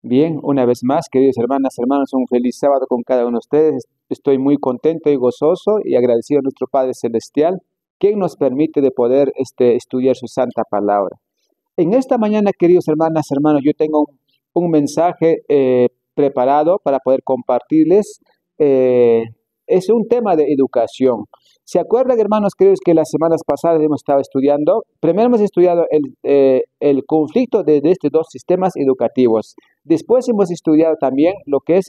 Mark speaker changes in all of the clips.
Speaker 1: Bien, una vez más, queridos hermanas, hermanos, un feliz sábado con cada uno de ustedes. Estoy muy contento y gozoso y agradecido a nuestro Padre Celestial, quien nos permite de poder estudiar su santa palabra. En esta mañana, queridos hermanas, hermanos, yo tengo un mensaje preparado para poder compartirles. Es un tema de educación. ¿Se acuerdan, hermanos queridos, que las semanas pasadas hemos estado estudiando? Primero hemos estudiado el conflicto de estos dos sistemas educativos. Después hemos estudiado también lo que es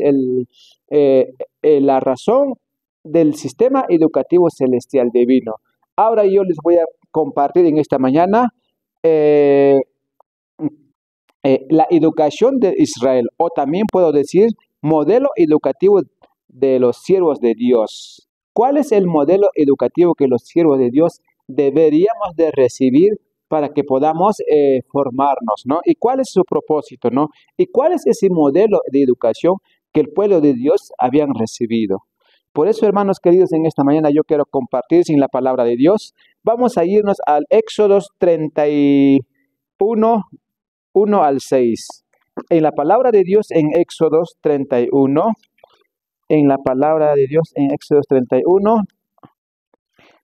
Speaker 1: la razón del sistema educativo celestial divino. Ahora yo les voy a compartir en esta mañana eh, la educación de Israel, o también puedo decir modelo educativo de los siervos de Dios. ¿Cuál es el modelo educativo que los siervos de Dios deberíamos de recibir para que podamos formarnos, ¿no? ¿Y cuál es su propósito, no? ¿Y cuál es ese modelo de educación que el pueblo de Dios habían recibido? Por eso, hermanos queridos, en esta mañana yo quiero compartir sin la palabra de Dios. Vamos a irnos al Éxodo 31, 1 al 6. En la palabra de Dios en Éxodo 31, en la palabra de Dios en Éxodo 31,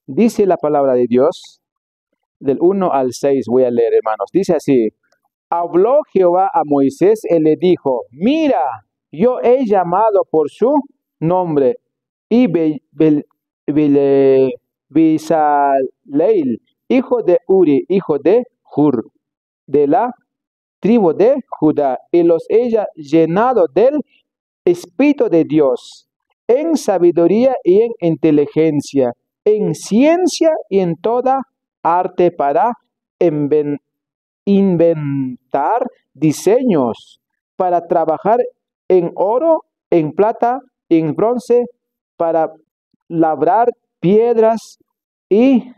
Speaker 1: dice la palabra de Dios, del 1 al 6 voy a leer, hermanos. Dice así: habló Jehová a Moisés y le dijo: mira, yo he llamado por su nombre y Bezaleel, hijo de Uri, hijo de Hur, de la tribu de Judá, y los he llenado del Espíritu de Dios, en sabiduría y en inteligencia, en ciencia y en toda arte para inventar diseños, para trabajar en oro, en plata, en bronce, para labrar piedras y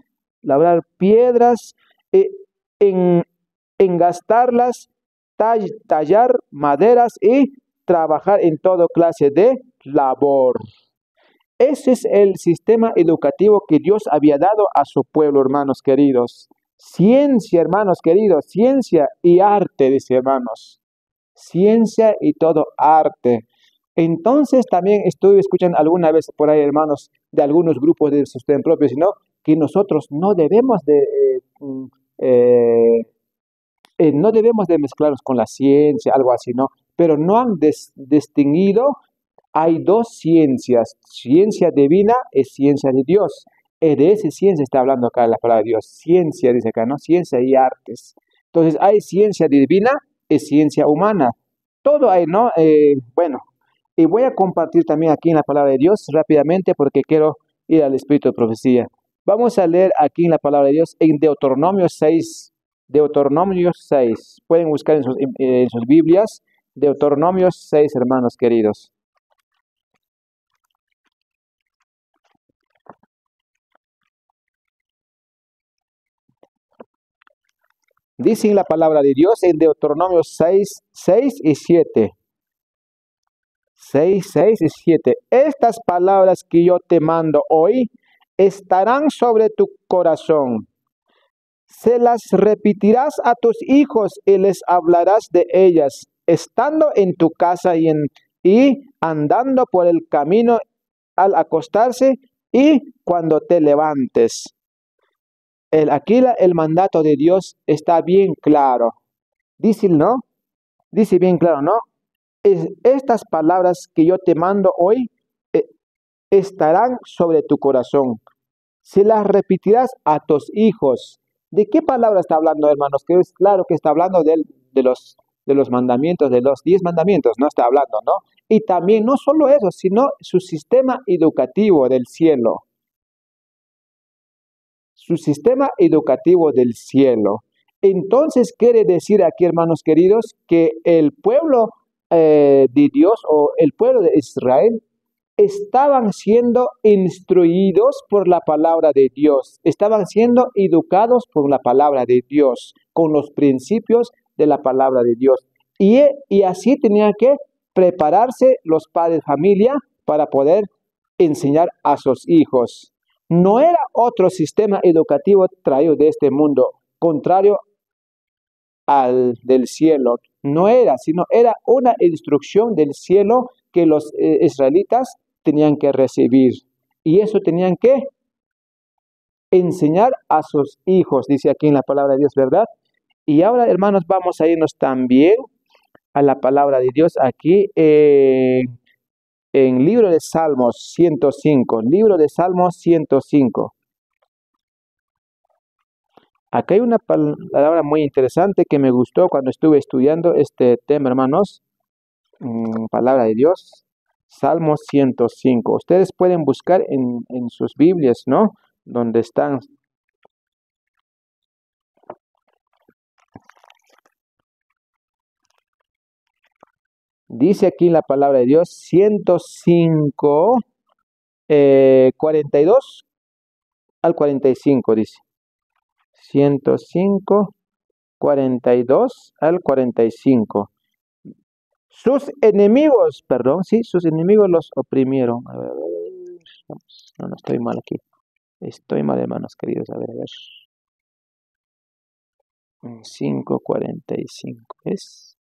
Speaker 1: en engastarlas, tallar maderas y trabajar en toda clase de labor. Ese es el sistema educativo que Dios había dado a su pueblo, hermanos queridos. Ciencia, hermanos queridos, ciencia y arte, dice, hermanos. Ciencia y todo arte. Entonces también estuve escuchando alguna vez por ahí, hermanos, de algunos grupos de sostén propio, sino que nosotros no debemos de mezclarnos con la ciencia, algo así, ¿no? Pero no han distinguido. Hay dos ciencias: ciencia divina y ciencia de Dios. De esa ciencia está hablando acá la palabra de Dios. Ciencia, dice acá, ¿no? Ciencia y artes. Entonces hay ciencia divina y ciencia humana. Todo hay, ¿no? Bueno, y voy a compartir también aquí en la palabra de Dios rápidamente porque quiero ir al espíritu de profecía. Vamos a leer aquí en la palabra de Dios en Deuteronomio 6. Deuteronomio 6. Pueden buscar en sus Biblias. Deuteronomio 6, hermanos queridos. Dice la palabra de Dios en Deuteronomio 6, 6 y 7. 6, 6 y 7. Estas palabras que yo te mando hoy estarán sobre tu corazón. Se las repetirás a tus hijos y les hablarás de ellas, estando en tu casa y andando por el camino al acostarse y cuando te levantes. Aquí el mandato de Dios está bien claro. Dice, ¿no? Dice bien claro, ¿no? Estas palabras que yo te mando hoy estarán sobre tu corazón. Se las repetirás a tus hijos. ¿De qué palabra está hablando, hermanos? Que es claro que está hablando de los mandamientos, de los 10 mandamientos, no está hablando, ¿no? Y también no solo eso, sino su sistema educativo del cielo. Su sistema educativo del cielo. Entonces quiere decir aquí, hermanos queridos, que el pueblo de Dios o el pueblo de Israel estaban siendo instruidos por la palabra de Dios, estaban siendo educados por la palabra de Dios, con los principios de la palabra de Dios. Y así tenían que prepararse los padres de familia para poder enseñar a sus hijos. No era otro sistema educativo traído de este mundo, contrario al del cielo. No era, sino era una instrucción del cielo que los israelitas tenían que recibir. Y eso tenían que enseñar a sus hijos, dice aquí en la palabra de Dios, ¿verdad? Y ahora, hermanos, vamos a irnos también a la palabra de Dios aquí en libro de Salmos 105, libro de Salmos 105. Acá hay una palabra muy interesante que me gustó cuando estuve estudiando este tema, hermanos. Palabra de Dios, Salmos 105. Ustedes pueden buscar en sus Biblias, ¿no? Donde están. Dice aquí en la palabra de Dios, 105, 42 al 45, dice. 105, 42 al 45. Sus enemigos, perdón, sí, sus enemigos los oprimieron. A ver, no estoy mal aquí. Estoy mal, hermanos queridos. A ver. 5:45 es.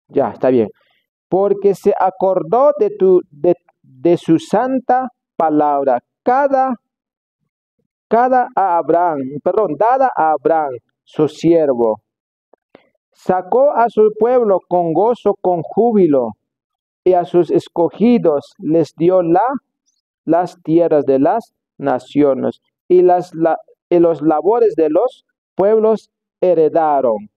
Speaker 1: Ya, está bien. Porque se acordó de su santa palabra, dada a Abraham, su siervo. Sacó a su pueblo con gozo, con júbilo, y a sus escogidos les dio las tierras de las naciones, y los labores de los pueblos heredaron,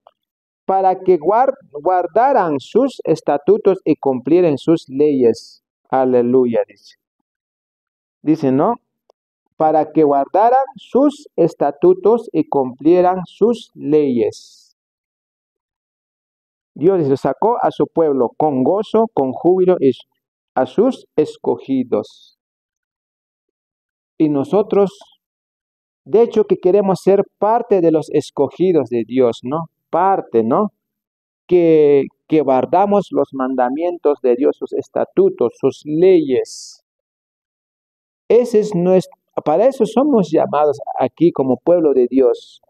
Speaker 1: para que guardaran sus estatutos y cumplieran sus leyes. Aleluya, dice. Dice, ¿no? Para que guardaran sus estatutos y cumplieran sus leyes. Dios dice, sacó a su pueblo con gozo, con júbilo y a sus escogidos. Y nosotros, de hecho, que queremos ser parte de los escogidos de Dios, ¿no? Parte, ¿no? Que guardamos los mandamientos de Dios, sus estatutos, sus leyes. Para eso somos llamados aquí como pueblo de Dios,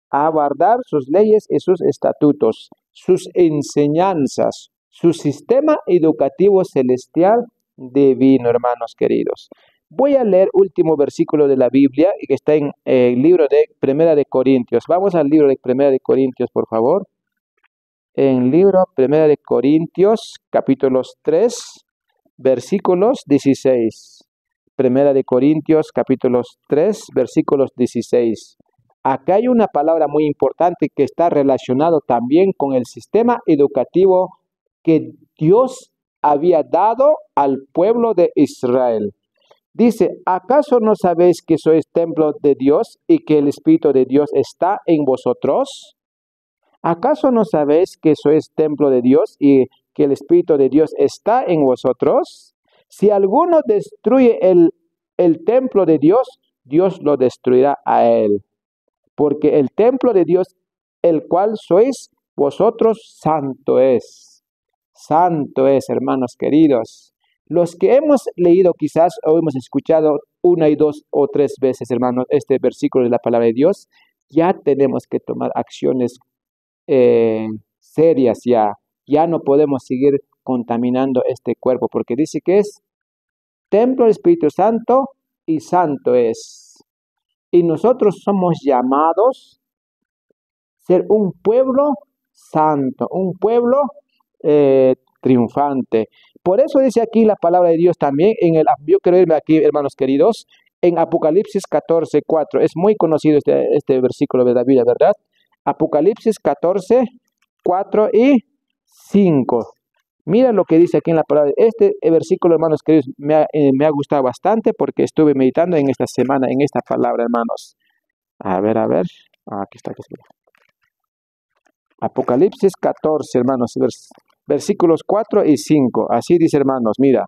Speaker 1: a guardar sus leyes y sus estatutos, sus enseñanzas, su sistema educativo celestial divino, hermanos queridos. Voy a leer último versículo de la Biblia que está en el libro de Primera de Corintios. Vamos al libro de Primera de Corintios, por favor. En libro Primera de Corintios, capítulos 3, versículos 16. Primera de Corintios, capítulos 3, versículos 16. Acá hay una palabra muy importante que está relacionado también con el sistema educativo que Dios había dado al pueblo de Israel. Dice, ¿acaso no sabéis que sois templo de Dios y que el Espíritu de Dios está en vosotros? ¿Acaso no sabéis que sois templo de Dios y que el Espíritu de Dios está en vosotros? Si alguno destruye el templo de Dios, Dios lo destruirá a él. Porque el templo de Dios, el cual sois vosotros, santo es. Santo es, hermanos queridos. Los que hemos leído quizás o hemos escuchado una y dos o tres veces, hermanos, este versículo de la palabra de Dios, ya tenemos que tomar acciones serias ya. Ya no podemos seguir contaminando este cuerpo, porque dice que es templo del Espíritu Santo y santo es. Y nosotros somos llamados a ser un pueblo santo, un pueblo triunfante. Por eso dice aquí la palabra de Dios también, yo quiero irme aquí, hermanos queridos, en Apocalipsis 14:4. Es muy conocido este versículo de David, ¿verdad? Apocalipsis 14:4 y 5. Mira lo que dice aquí en la palabra. Este versículo, hermanos queridos, me ha gustado bastante porque estuve meditando en esta semana, en esta palabra, hermanos. A ver. Aquí está. Apocalipsis 14, hermanos, versículos 4 y 5. Así dice, hermanos, mira.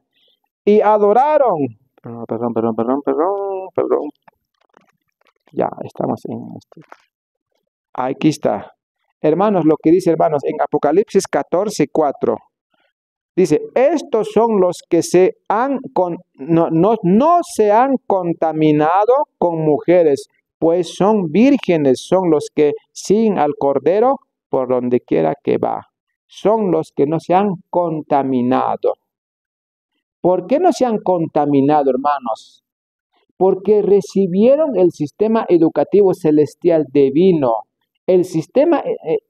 Speaker 1: Y adoraron. Perdón. Ya, estamos en este. Aquí está. Hermanos, lo que dice, hermanos, en Apocalipsis 14:4. Dice, estos son los que no se han contaminado con mujeres, pues son vírgenes, son los que siguen al Cordero por donde quiera que va. Son los que no se han contaminado. ¿Por qué no se han contaminado, hermanos? Porque recibieron el sistema educativo celestial divino. Ese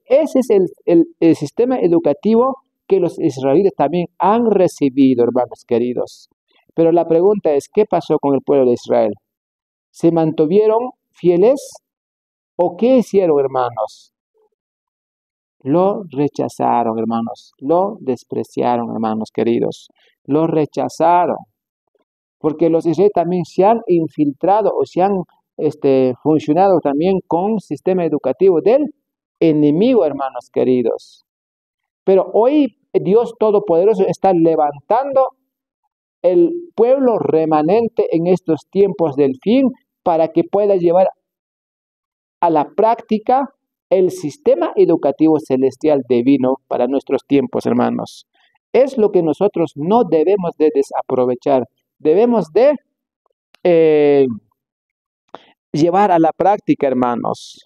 Speaker 1: es el sistema educativo que los israelitas también han recibido, hermanos queridos. Pero la pregunta es, ¿qué pasó con el pueblo de Israel? ¿Se mantuvieron fieles? ¿O qué hicieron, hermanos? Lo rechazaron, hermanos. Lo despreciaron, hermanos queridos. Lo rechazaron. Porque los israelíes también se han infiltrado o se han funcionado también con sistema educativo del enemigo, hermanos queridos. Pero hoy Dios Todopoderoso está levantando el pueblo remanente en estos tiempos del fin para que pueda llevar a la práctica el sistema educativo celestial divino para nuestros tiempos, hermanos. Es lo que nosotros no debemos de desaprovechar. Debemos de llevar a la práctica, hermanos.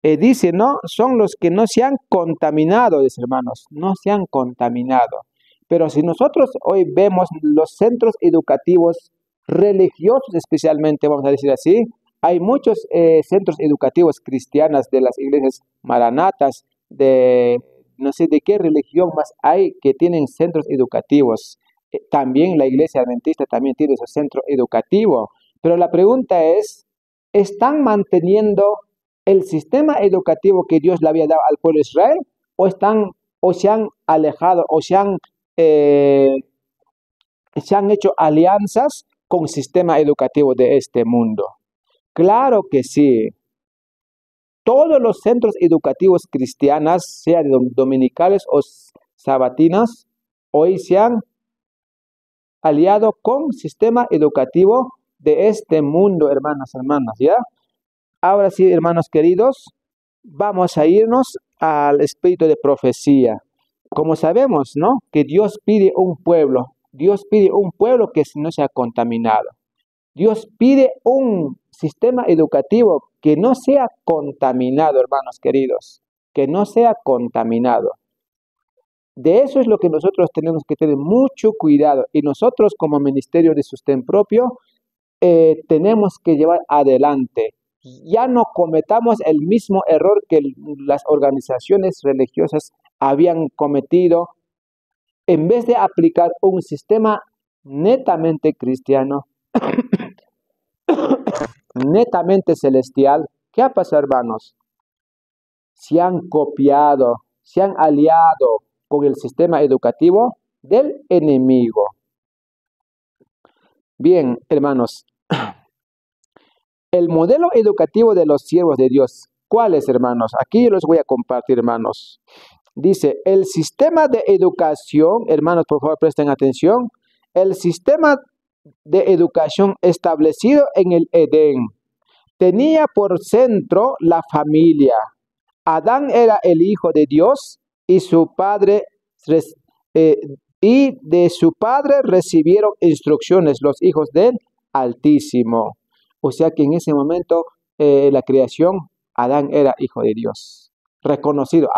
Speaker 1: Dice, ¿no? Son los que no se han contaminado, dice, hermanos, no se han contaminado. Pero si nosotros hoy vemos los centros educativos religiosos, especialmente, vamos a decir así, hay muchos centros educativos cristianos de las iglesias maranatas, de no sé de qué religión más hay que tienen centros educativos. También la iglesia adventista también tiene su centro educativo. Pero la pregunta es, ¿están manteniendo el sistema educativo que Dios le había dado al pueblo de Israel? ¿O se han alejado o se han hecho alianzas con el sistema educativo de este mundo? Claro que sí. Todos los centros educativos cristianos, sean dominicales o sabatinas, hoy se han aliado con el sistema educativo de este mundo, hermanas, hermanas, ¿ya? Ahora sí, hermanos queridos, vamos a irnos al espíritu de profecía. Como sabemos, ¿no? Que Dios pide un pueblo que no sea contaminado. Dios pide un sistema educativo que no sea contaminado, hermanos queridos, que no sea contaminado. De eso es lo que nosotros tenemos que tener mucho cuidado. Y nosotros como Ministerio de Sostén Propio tenemos que llevar adelante. Ya no cometamos el mismo error que las organizaciones religiosas habían cometido. En vez de aplicar un sistema netamente cristiano, netamente celestial, ¿qué ha pasado, hermanos? Se han copiado, se han aliado con el sistema educativo del enemigo. Bien, hermanos, el modelo educativo de los siervos de Dios, ¿cuál es, hermanos? Aquí yo los voy a compartir, hermanos. Dice, el sistema de educación, hermanos, por favor presten atención, el sistema de educación establecido en el Edén tenía por centro la familia. Adán era el hijo de Dios y de su padre recibieron instrucciones los hijos del Altísimo. O sea que en ese momento la creación, Adán era hijo de Dios, reconocido,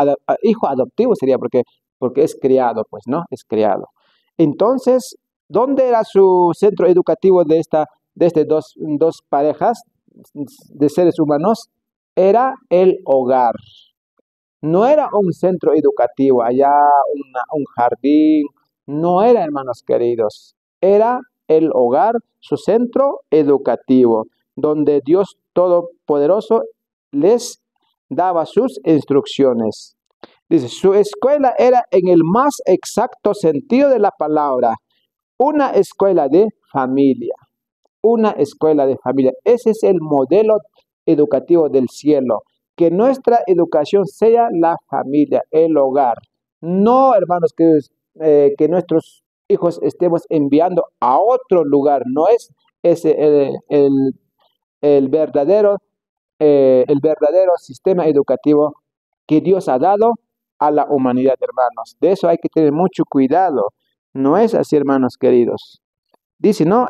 Speaker 1: hijo adoptivo sería porque es criado, pues, ¿no? Es criado. Entonces, ¿dónde era su centro educativo de dos parejas de seres humanos? Era el hogar. No era un centro educativo, allá un jardín, no era, hermanos queridos, era el hogar, su centro educativo, donde Dios Todopoderoso les daba sus instrucciones. Dice, su escuela era en el más exacto sentido de la palabra, una escuela de familia, una escuela de familia. Ese es el modelo educativo del cielo. Que nuestra educación sea la familia, el hogar. No, hermanos, que nuestros hijos estemos enviando a otro lugar. No es ese el verdadero sistema educativo que Dios ha dado a la humanidad, hermanos. De eso hay que tener mucho cuidado. No es así, hermanos queridos. Dice, ¿no?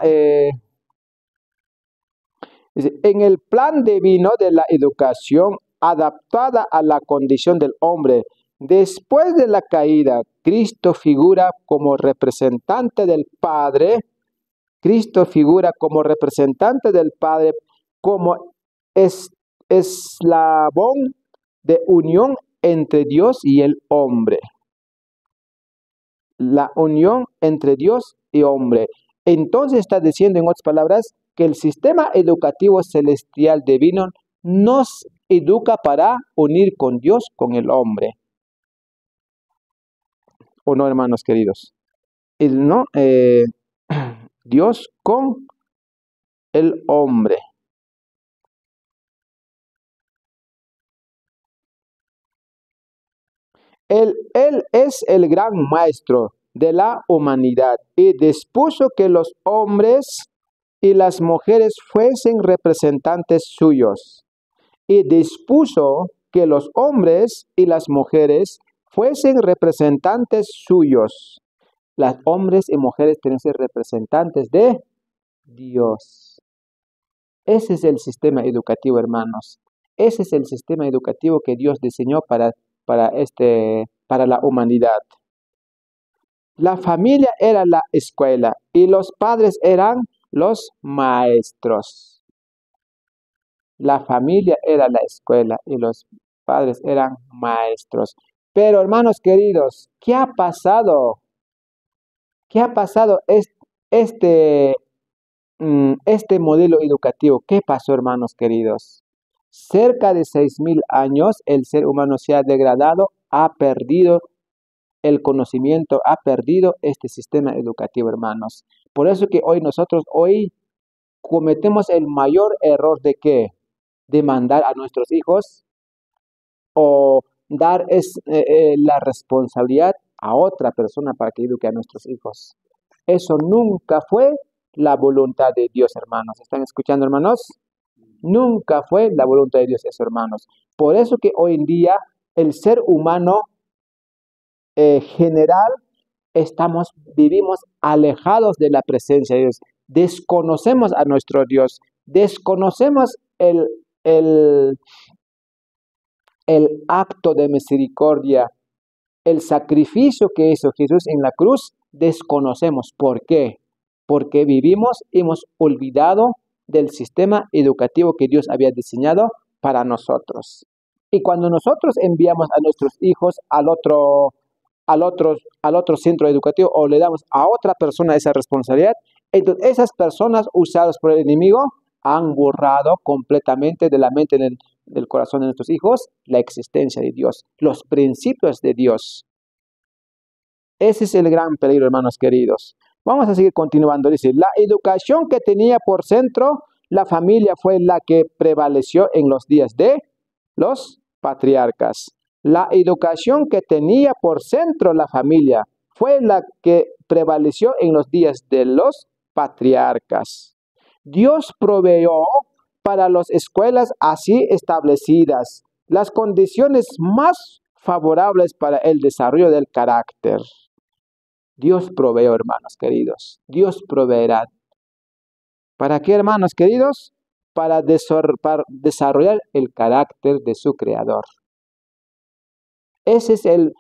Speaker 1: Dice, en el plan divino de la educación adaptada a la condición del hombre, después de la caída, Cristo figura como representante del Padre. Cristo figura como representante del Padre, como eslabón de unión entre Dios y el hombre. La unión entre Dios y hombre. Entonces está diciendo, en otras palabras, que el sistema educativo celestial divino nos educa para unir con Dios, con el hombre. ¿O no, hermanos queridos? ¿No? Dios con el hombre. Él es el gran maestro de la humanidad y dispuso que los hombres y las mujeres fuesen representantes suyos. Y dispuso que los hombres y las mujeres fuesen representantes suyos. Las hombres y mujeres tienen que ser representantes de Dios. Ese es el sistema educativo, hermanos. Ese es el sistema educativo que Dios diseñó para la humanidad. La familia era la escuela y los padres eran los maestros. La familia era la escuela y los padres eran maestros. Pero, hermanos queridos, ¿qué ha pasado? ¿Qué ha pasado este modelo educativo? ¿Qué pasó, hermanos queridos? Cerca de 6.000 años el ser humano se ha degradado, ha perdido el conocimiento, ha perdido este sistema educativo, hermanos. Por eso que nosotros cometemos el mayor error de ¿qué? De mandar a nuestros hijos o dar la responsabilidad a otra persona para que eduque a nuestros hijos. Eso nunca fue la voluntad de Dios, hermanos. ¿Están escuchando, hermanos? Nunca fue la voluntad de Dios eso, hermanos. Por eso que hoy en día el ser humano general vivimos alejados de la presencia de Dios. Desconocemos a nuestro Dios. Desconocemos el acto de misericordia, el sacrificio que hizo Jesús en la cruz. Desconocemos. ¿Por qué? Porque hemos olvidado del sistema educativo que Dios había diseñado para nosotros. Y cuando nosotros enviamos a nuestros hijos al otro centro educativo o le damos a otra persona esa responsabilidad, entonces esas personas usadas por el enemigo han borrado completamente de la mente del corazón de nuestros hijos la existencia de Dios, los principios de Dios. Ese es el gran peligro, hermanos queridos. Vamos a seguir continuando. Dice, la educación que tenía por centro la familia fue la que prevaleció en los días de los patriarcas. La educación que tenía por centro la familia fue la que prevaleció en los días de los patriarcas. Dios proveyó para las escuelas así establecidas las condiciones más favorables para el desarrollo del carácter. Dios proveyó, hermanos queridos. Dios proveerá. ¿Para qué, hermanos queridos? Para desarrollar el carácter de su creador. Ese es el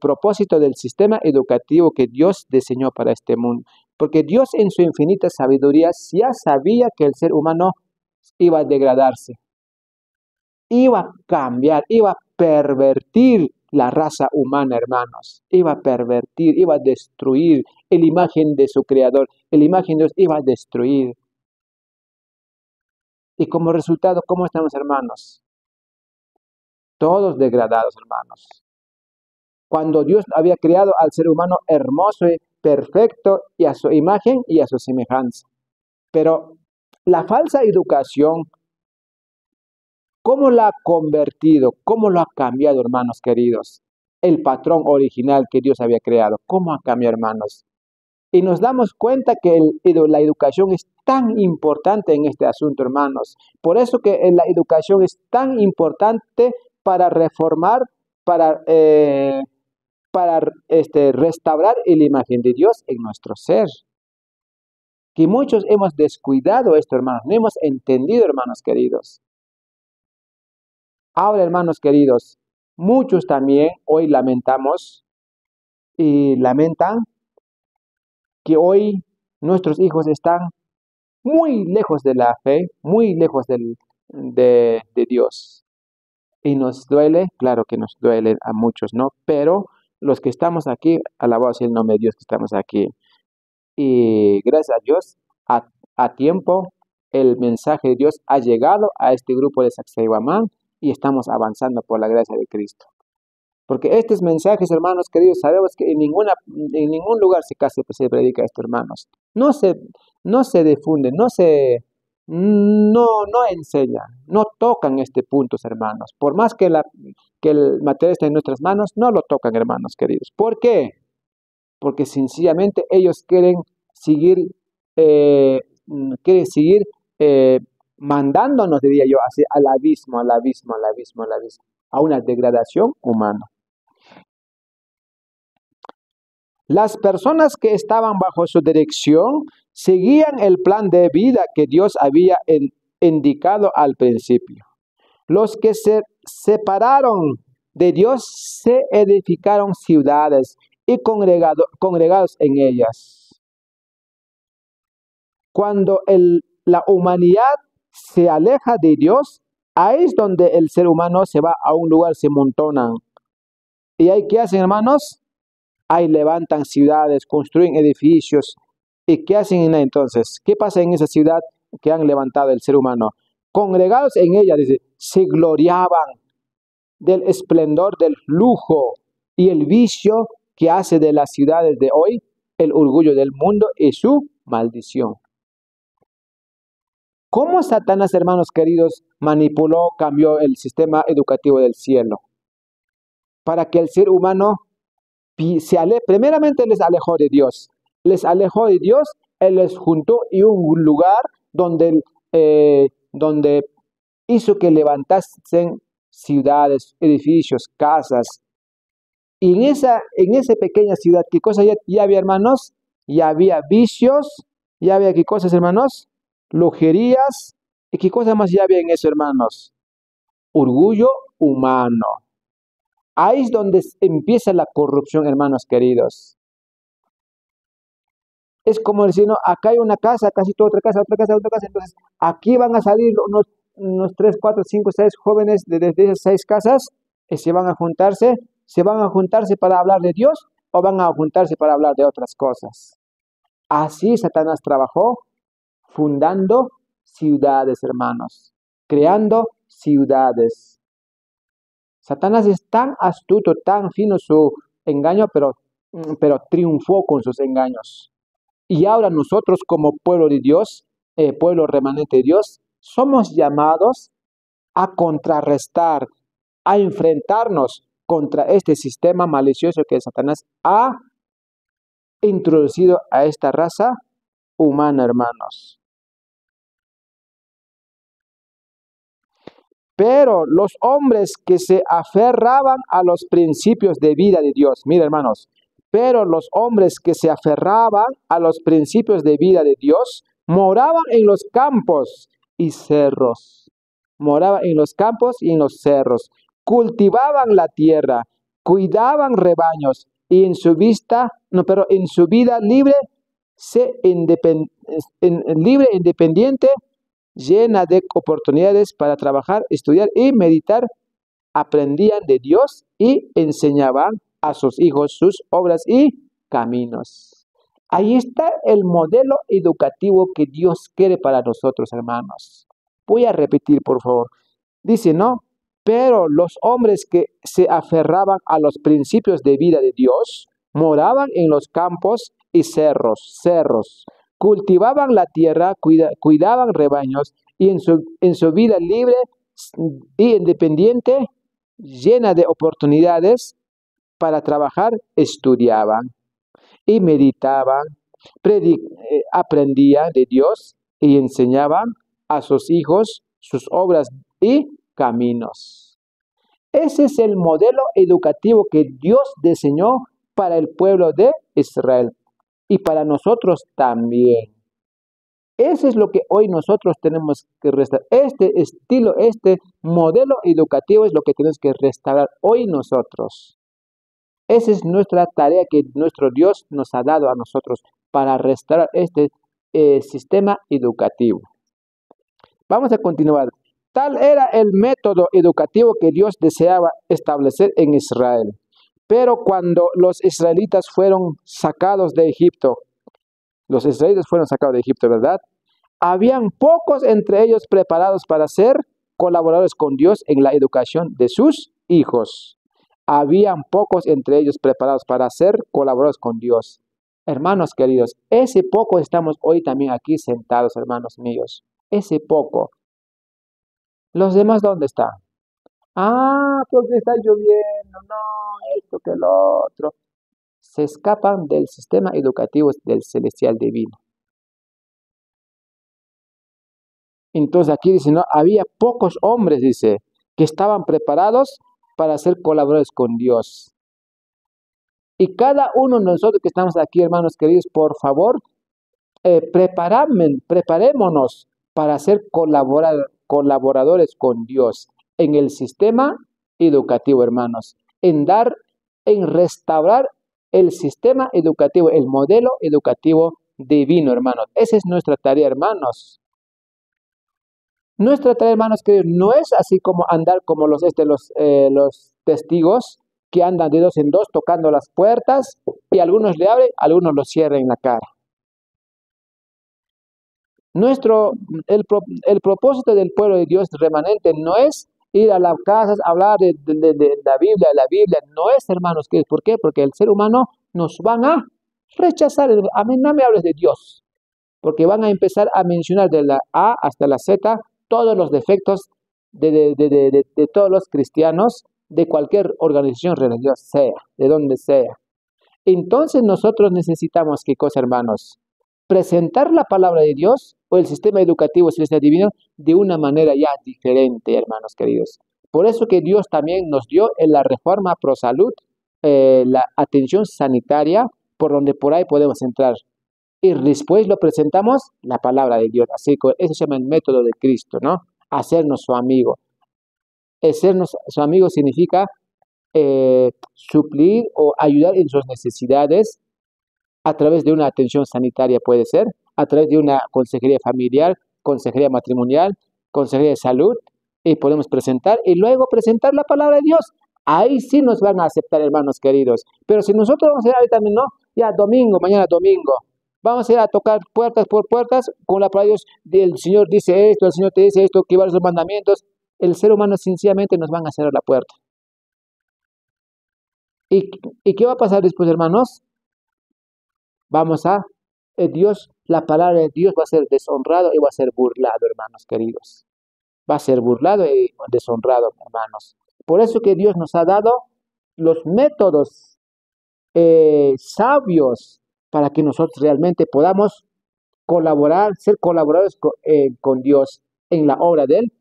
Speaker 1: propósito del sistema educativo que Dios diseñó para este mundo. Porque Dios en su infinita sabiduría ya sabía que el ser humano iba a degradarse, iba a cambiar, iba a pervertir la raza humana, hermanos. Iba a pervertir, iba a destruir la imagen de su creador. La imagen de Dios iba a destruir. Y como resultado, ¿cómo estamos, hermanos? Todos degradados, hermanos. Cuando Dios había creado al ser humano hermoso y perfecto y a su imagen y a su semejanza. Pero la falsa educación, ¿cómo la ha convertido? ¿Cómo lo ha cambiado, hermanos queridos? El patrón original que Dios había creado. ¿Cómo ha cambiado, hermanos? Y nos damos cuenta que la educación es tan importante en este asunto, hermanos. Por eso que la educación es tan importante para reformar, para restaurar la imagen de Dios en nuestro ser. que muchos hemos descuidado esto, hermanos, no hemos entendido, hermanos queridos. Ahora, hermanos queridos, muchos también hoy lamentamos y lamentan que hoy nuestros hijos están muy lejos de la fe, muy lejos de Dios. Y nos duele, claro que nos duele a muchos, ¿no? Pero los que estamos aquí, alabado sea el nombre de Dios que estamos aquí. Y gracias a Dios, a tiempo, el mensaje de Dios ha llegado a este grupo de Sacsayhuamán y estamos avanzando por la gracia de Cristo. Porque estos mensajes, hermanos queridos, sabemos que en ningún lugar se predica esto, hermanos. No se difunde, no enseña, no tocan este punto, hermanos. Por más que el material esté en nuestras manos, no lo tocan, hermanos queridos. ¿Por qué? Porque sencillamente ellos seguir, eh, quieren seguir mandándonos, diría yo, hacia al abismo, a una degradación humana. Las personas que estaban bajo su dirección seguían el plan de vida que Dios había indicado al principio. Los que se separaron de Dios se edificaron ciudades y congregados en ellas. Cuando la humanidad se aleja de Dios, ahí es donde el ser humano se va a un lugar, se amontonan. ¿Y ahí qué hacen, hermanos? Ahí levantan ciudades, construyen edificios. ¿Y qué hacen entonces? ¿Qué pasa en esa ciudad que han levantado el ser humano? Congregados en ella, dice, se gloriaban del esplendor, del lujo y el vicio que hace de las ciudades de hoy el orgullo del mundo y su maldición. ¿Cómo Satanás, hermanos queridos, manipuló, cambió el sistema educativo del cielo? Para que el ser humano primeramente les alejó de Dios. Él les juntó en un lugar donde hizo que levantasen ciudades, edificios, casas. Y en esa pequeña ciudad, ¿qué cosa ya había, hermanos? Ya había vicios, ya había, ¿qué cosas, hermanos? Lujerías. ¿Y qué cosa más ya había en eso, hermanos? Orgullo humano. Ahí es donde empieza la corrupción, hermanos queridos. Es como decir, no, acá hay una casa, casi toda otra casa, entonces aquí van a salir unos 3, 4, 5, 6 jóvenes de esas 6 casas y se van a juntarse para hablar de Dios o van a juntarse para hablar de otras cosas. Así Satanás trabajó fundando ciudades, hermanos, creando ciudades. Satanás es tan astuto, tan fino su engaño, pero triunfó con sus engaños. Y ahora nosotros como pueblo de Dios, pueblo remanente de Dios, somos llamados a contrarrestar, a enfrentarnos contra este sistema malicioso que Satanás ha introducido a esta raza humana, hermanos. Pero los hombres que se aferraban a los principios de vida de Dios, mira, hermanos, pero los hombres que se aferraban a los principios de vida de Dios moraban en los campos y cerros. Moraban en los campos y en los cerros. Cultivaban la tierra, cuidaban rebaños y en su vida libre, libre e independiente, llena de oportunidades para trabajar, estudiar y meditar, aprendían de Dios y enseñaban a sus hijos sus obras y caminos. Ahí está el modelo educativo que Dios quiere para nosotros, hermanos. Voy a repetir, por favor. Dice, ¿no? Pero los hombres que se aferraban a los principios de vida de Dios moraban en los campos y cerros. Cultivaban la tierra, cuidaban rebaños y en su vida libre y independiente, llena de oportunidades para trabajar, estudiaban y meditaban, aprendían de Dios y enseñaban a sus hijos sus obras y caminos. Ese es el modelo educativo que Dios diseñó para el pueblo de Israel y para nosotros también. Eso es lo que hoy nosotros tenemos que restaurar. Este estilo, este modelo educativo es lo que tenemos que restaurar hoy nosotros. Esa es nuestra tarea que nuestro Dios nos ha dado a nosotros para restaurar este sistema educativo. Vamos a continuar. Tal era el método educativo que Dios deseaba establecer en Israel. Pero cuando los israelitas fueron sacados de Egipto, ¿verdad? Habían pocos entre ellos preparados para ser colaboradores con Dios en la educación de sus hijos. Habían pocos entre ellos preparados para ser colaboradores con Dios. Hermanos queridos, ese poco estamos hoy también aquí sentados, hermanos míos. Ese poco. ¿Los demás dónde están? Ah, porque está lloviendo, no, esto que lo otro. Se escapan del sistema educativo del celestial divino. Entonces aquí dice, no, había pocos hombres, dice, que estaban preparados para ser colaboradores con Dios. Y cada uno de nosotros que estamos aquí, hermanos queridos, por favor, preparémonos para ser colaboradores con Dios en el sistema educativo, hermanos, en restaurar el sistema educativo, el modelo educativo divino, hermanos. Esa es nuestra tarea, hermanos. Nuestra tarea, hermanos, que no es así como andar como los testigos que andan de dos en dos tocando las puertas y algunos le abren, algunos lo cierran en la cara. El propósito del pueblo de Dios remanente no es ir a las casas, hablar de la Biblia, no es, hermanos, ¿por qué? Porque el ser humano nos van a rechazar. A mí no me hables de Dios, porque van a empezar a mencionar de la A hasta la Z todos los defectos de todos los cristianos, de cualquier organización religiosa sea, de donde sea. Entonces nosotros necesitamos, ¿qué cosa, hermanos? Presentar la palabra de Dios o el sistema educativo celestial divino de una manera ya diferente, hermanos queridos. Por eso que Dios también nos dio en la reforma pro salud la atención sanitaria, por donde por ahí podemos entrar. Y después lo presentamos la palabra de Dios. Así que eso se llama el método de Cristo, ¿no? Hacernos su amigo. Hacernos su amigo significa suplir o ayudar en sus necesidades a través de una atención sanitaria, puede ser, a través de una consejería familiar, consejería matrimonial, consejería de salud, y podemos presentar y luego presentar la palabra de Dios. Ahí sí nos van a aceptar, hermanos queridos. Pero si nosotros vamos a ir ahí también, no, ya domingo, mañana domingo, vamos a ir a tocar puertas por puertas con la palabra de Dios. El Señor dice esto, el Señor te dice esto, que van los mandamientos. El ser humano sencillamente nos van a cerrar la puerta. ¿Y qué va a pasar después, hermanos? La palabra de Dios va a ser deshonrado y va a ser burlado, hermanos queridos. Va a ser burlado y deshonrado, hermanos. Por eso que Dios nos ha dado los métodos sabios para que nosotros realmente podamos ser colaboradores con Dios en la obra de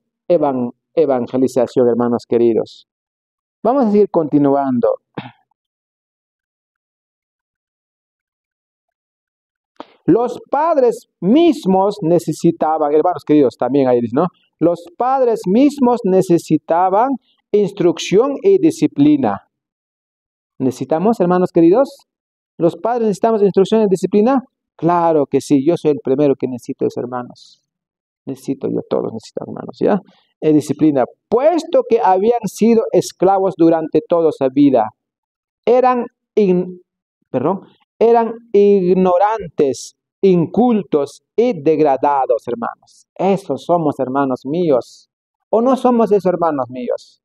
Speaker 1: evangelización, hermanos queridos. Vamos a seguir continuando. Los padres mismos necesitaban, hermanos queridos, también ahí dice, ¿no? Los padres mismos necesitaban instrucción y disciplina. ¿Necesitamos, hermanos queridos? ¿Los padres necesitamos instrucción y disciplina? Claro que sí, yo soy el primero que necesito eso, hermanos. Todos necesitamos, hermanos, ¿ya? Disciplina, puesto que habían sido esclavos durante toda su vida, eran ignorantes, incultos y degradados, hermanos. Esos somos, hermanos míos. ¿O no somos esos, hermanos míos?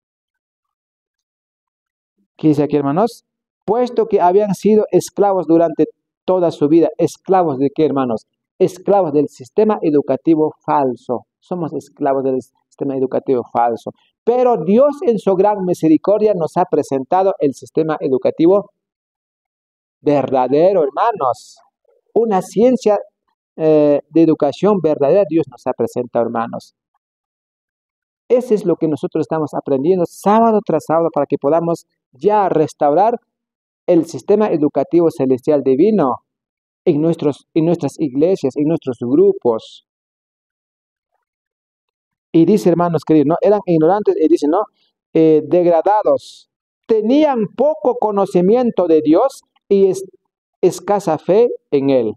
Speaker 1: ¿Qué dice aquí, hermanos? Puesto que habían sido esclavos durante toda su vida. ¿Esclavos de qué, hermanos? Esclavos del sistema educativo falso. Somos esclavos del sistema educativo falso. Pero Dios en su gran misericordia nos ha presentado el sistema educativo verdadero, hermanos. Una ciencia de educación verdadera Dios nos ha presentado, hermanos. Ese es lo que nosotros estamos aprendiendo sábado tras sábado para que podamos ya restaurar el sistema educativo celestial divino en nuestras iglesias, en nuestros grupos. Y dice, hermanos queridos, ¿no? Eran ignorantes, y dice, ¿no? Degradados. Tenían poco conocimiento de Dios y escasa fe en Él.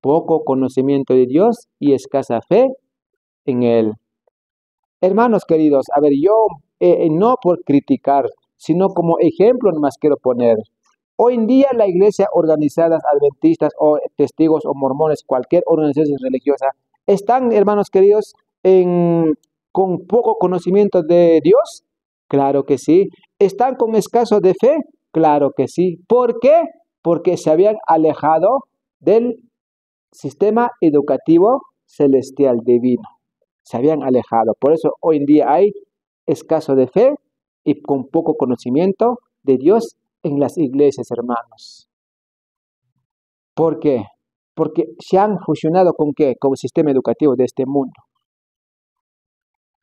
Speaker 1: Poco conocimiento de Dios y escasa fe en Él. Hermanos queridos, a ver, yo no por criticar, sino como ejemplo nomás quiero poner. Hoy en día la iglesia organizada, adventistas o testigos o mormones, cualquier organización religiosa, están, hermanos queridos, con poco conocimiento de Dios. Claro que sí. ¿Están con escaso de fe? Claro que sí. ¿Por qué? Porque se habían alejado del sistema educativo celestial divino. Se habían alejado. Por eso hoy en día hay escaso de fe y con poco conocimiento de Dios en las iglesias, hermanos. ¿Por qué? Porque se han fusionado ¿con qué? Con el sistema educativo de este mundo.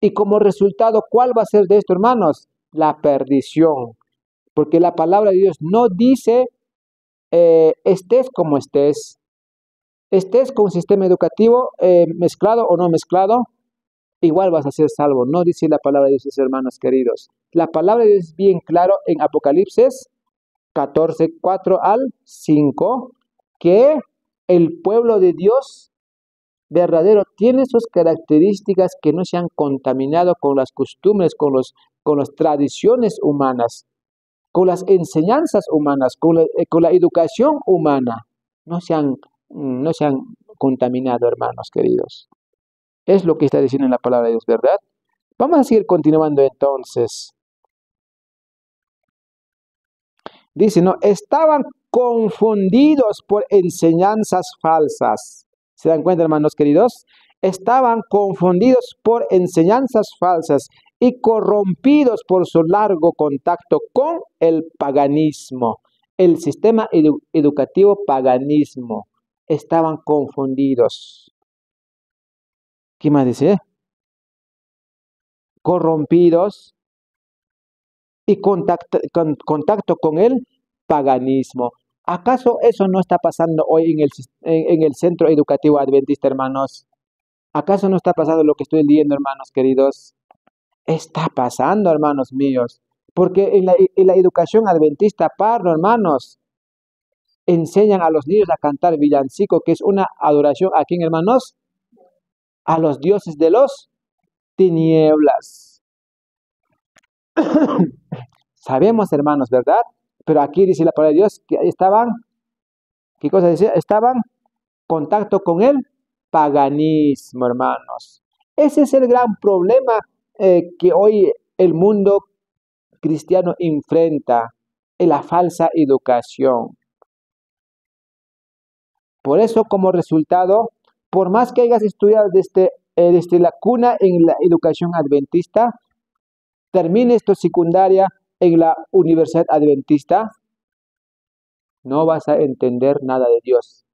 Speaker 1: Y como resultado, ¿cuál va a ser de esto, hermanos? La perdición. Porque la palabra de Dios no dice, estés como estés. Estés con un sistema educativo mezclado o no mezclado, igual vas a ser salvo. No dice la palabra de Dios, hermanos queridos. La palabra de Dios es bien claro en Apocalipsis 14, 4 al 5, que el pueblo de Dios verdadero tiene sus características que no se han contaminado con las costumbres, con las tradiciones humanas, con las enseñanzas humanas, con la educación humana. No se han contaminado, hermanos queridos. Es lo que está diciendo en la palabra de Dios, ¿verdad? Vamos a seguir continuando entonces. Dice, ¿no? Estaban confundidos por enseñanzas falsas. ¿Se dan cuenta, hermanos queridos? Estaban confundidos por enseñanzas falsas y corrompidos por su largo contacto con el paganismo, el sistema educativo paganismo. Estaban confundidos. ¿Qué más dice? Corrompidos y contacto con el paganismo. ¿Acaso eso no está pasando hoy en el centro educativo adventista, hermanos? ¿Acaso no está pasando lo que estoy leyendo, hermanos queridos? Está pasando, hermanos míos. Porque en la educación adventista, parno, hermanos, enseñan a los niños a cantar villancico, que es una adoración a quién, hermanos, a los dioses de los tinieblas. Sabemos, hermanos, ¿verdad? Pero aquí dice la palabra de Dios que estaban, ¿qué cosa decía? Estaban en contacto con el paganismo, hermanos. Ese es el gran problema que hoy el mundo cristiano enfrenta, en la falsa educación. Por eso, como resultado, por más que hayas estudiado desde la cuna en la educación adventista, termines tu secundaria en la universidad adventista, no vas a entender nada de Dios.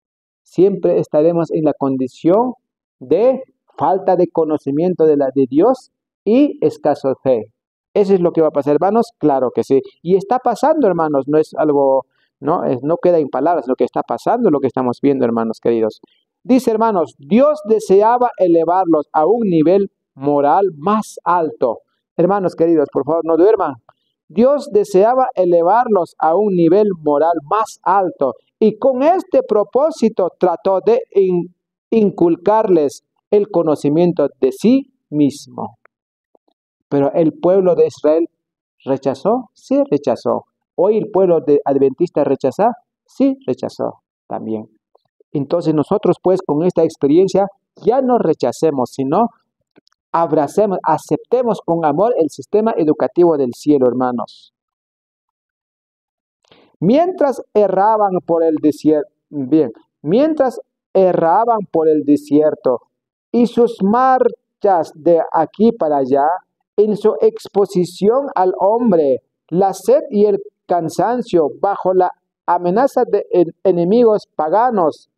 Speaker 1: Siempre estaremos en la condición de falta de conocimiento de Dios y escaso de fe. ¿Eso es lo que va a pasar, hermanos? Claro que sí. Y está pasando, hermanos, no es algo, no queda en palabras, lo que está pasando, lo que estamos viendo, hermanos queridos. Dice, hermanos, Dios deseaba elevarlos a un nivel moral más alto. Hermanos queridos, por favor, no duerman. Dios deseaba elevarlos a un nivel moral más alto y con este propósito trató de inculcarles el conocimiento de sí mismo. Pero el pueblo de Israel rechazó, sí rechazó. Hoy el pueblo de adventista rechaza, sí rechazó también. Entonces nosotros pues con esta experiencia ya no rechacemos, sino abracemos, aceptemos con amor el sistema educativo del cielo, hermanos. Mientras erraban por el desierto, mientras erraban por el desierto y sus marchas de aquí para allá, en su exposición al hombre, la sed y el cansancio bajo la amenaza de enemigos paganos,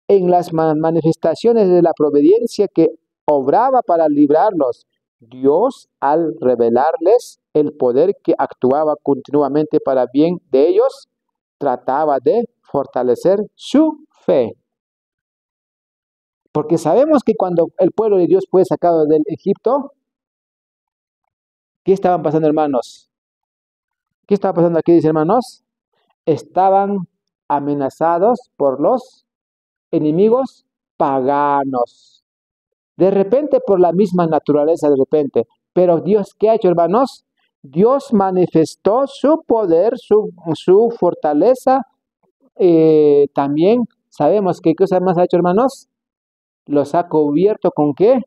Speaker 1: en las manifestaciones de la providencia que obraba para librarlos, Dios, al revelarles el poder que actuaba continuamente para bien de ellos, trataba de fortalecer su fe. Porque sabemos que cuando el pueblo de Dios fue sacado del Egipto, ¿qué estaban pasando, hermanos? ¿Qué estaba pasando aquí, dice, hermanos? Estaban amenazados por los enemigos paganos. De repente, por la misma naturaleza, de repente. Pero Dios, ¿qué ha hecho, hermanos? Dios manifestó su poder, su fortaleza. También sabemos que, ¿qué cosa más ha hecho, hermanos? Los ha cubierto ¿con qué?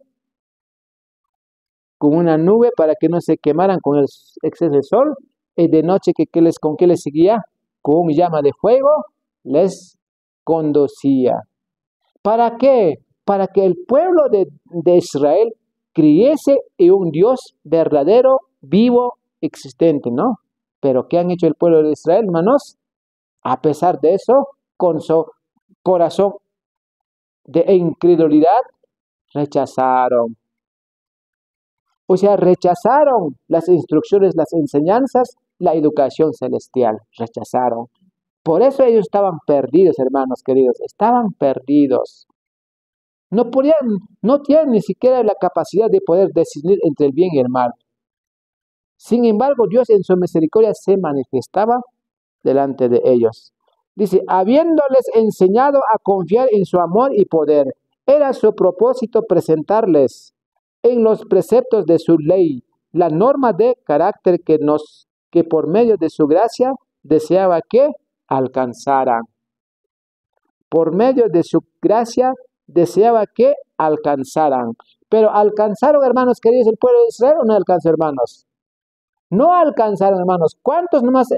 Speaker 1: Con una nube para que no se quemaran con el exceso de sol. Y de noche, ¿con qué les seguía? Con un llama de fuego les conducía. ¿Para qué? Para que el pueblo de Israel creyese en un Dios verdadero, vivo, existente, ¿no? Pero ¿qué han hecho el pueblo de Israel, hermanos? A pesar de eso, con su corazón de incredulidad, rechazaron. O sea, rechazaron las instrucciones, las enseñanzas, la educación celestial. Rechazaron. Por eso ellos estaban perdidos, hermanos queridos. Estaban perdidos. No tienen ni siquiera la capacidad de poder discernir entre el bien y el mal. Sin embargo, Dios en su misericordia se manifestaba delante de ellos. Dice, habiéndoles enseñado a confiar en su amor y poder, era su propósito presentarles en los preceptos de su ley la norma de carácter que por medio de su gracia deseaba que alcanzaran. Por medio de su gracia deseaba que alcanzaran. Pero alcanzaron, hermanos queridos, el pueblo de Israel, o no alcanzó, hermanos. No alcanzaron, hermanos. ¿Cuántos nomás?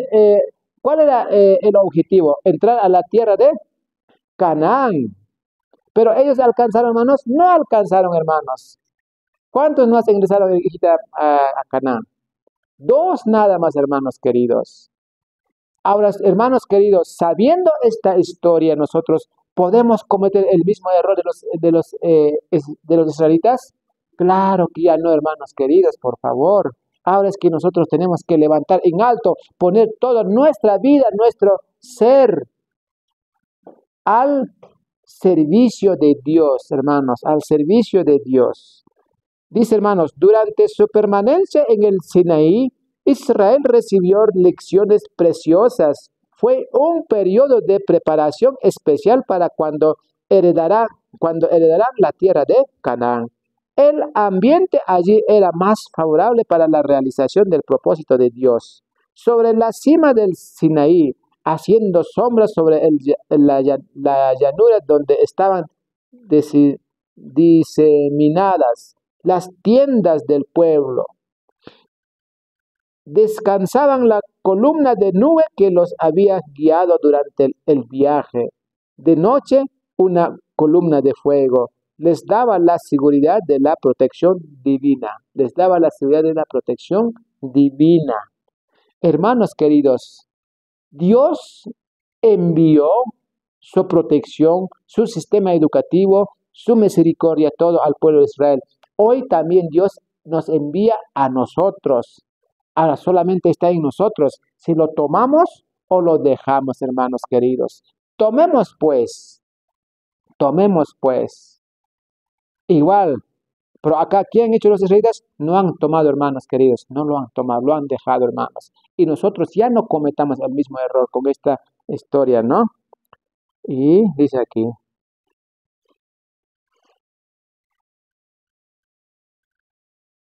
Speaker 1: ¿Cuál era el objetivo? Entrar a la tierra de Canaán. Pero ellos alcanzaron, hermanos. No alcanzaron, hermanos. ¿Cuántos más ingresaron a Canaán? 2 nada más, hermanos queridos. Ahora, hermanos queridos, sabiendo esta historia, nosotros podemos cometer el mismo error de los israelitas. Claro que ya no, hermanos queridos, por favor. Ahora es que nosotros tenemos que levantar en alto, poner toda nuestra vida, nuestro ser al servicio de Dios, hermanos, al servicio de Dios. Dice, hermanos, durante su permanencia en el Sinaí, Israel recibió lecciones preciosas. Fue un periodo de preparación especial para cuando heredarán la tierra de Canaán. El ambiente allí era más favorable para la realización del propósito de Dios. Sobre la cima del Sinaí, haciendo sombras sobre la llanura donde estaban diseminadas las tiendas del pueblo, descansaban la columna de nube que los había guiado durante el viaje. De noche, una columna de fuego les daba la seguridad de la protección divina. Les daba la seguridad de la protección divina. Hermanos queridos, Dios envió su protección, su sistema educativo, su misericordia, todo al pueblo de Israel. Hoy también Dios nos envía a nosotros. Ahora solamente está en nosotros si lo tomamos o lo dejamos, hermanos queridos. Tomemos pues. Igual, pero acá, ¿qué han hecho los israelitas? No han tomado, hermanos queridos, no lo han tomado, lo han dejado, hermanos. Y nosotros ya no cometamos el mismo error con esta historia, ¿no? Y dice aquí.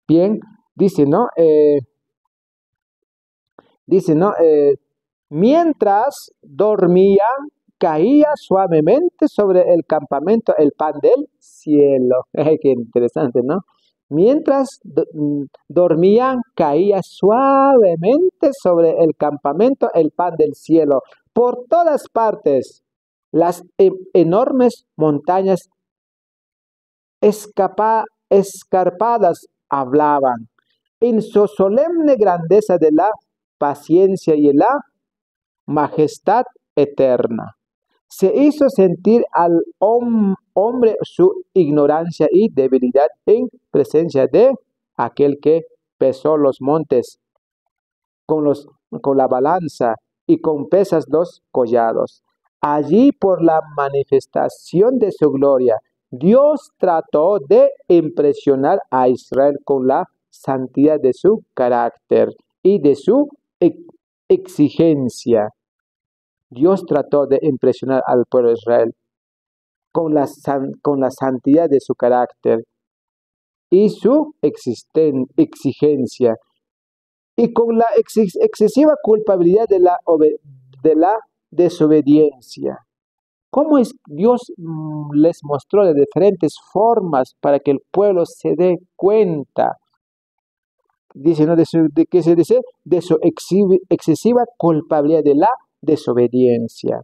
Speaker 1: Bien, dice, ¿no? Mientras dormían, caía suavemente sobre el campamento el pan del cielo. Qué interesante, ¿no? Mientras dormían, caía suavemente sobre el campamento el pan del cielo. Por todas partes, las enormes montañas escarpadas hablaban en su solemne grandeza de la paciencia y la majestad eterna. Se hizo sentir al hombre su ignorancia y debilidad en presencia de aquel que pesó los montes con la balanza y con pesas los collados. Allí, por la manifestación de su gloria, Dios trató de impresionar a Israel con la santidad de su carácter y de su exigencia. Dios trató de impresionar al pueblo de Israel con la santidad de su carácter y su exigencia, y con la excesiva culpabilidad de la desobediencia. ¿Cómo es Dios les mostró de diferentes formas para que el pueblo se dé cuenta? Dice, ¿no? ¿De qué se dice? De su excesiva culpabilidad de la desobediencia.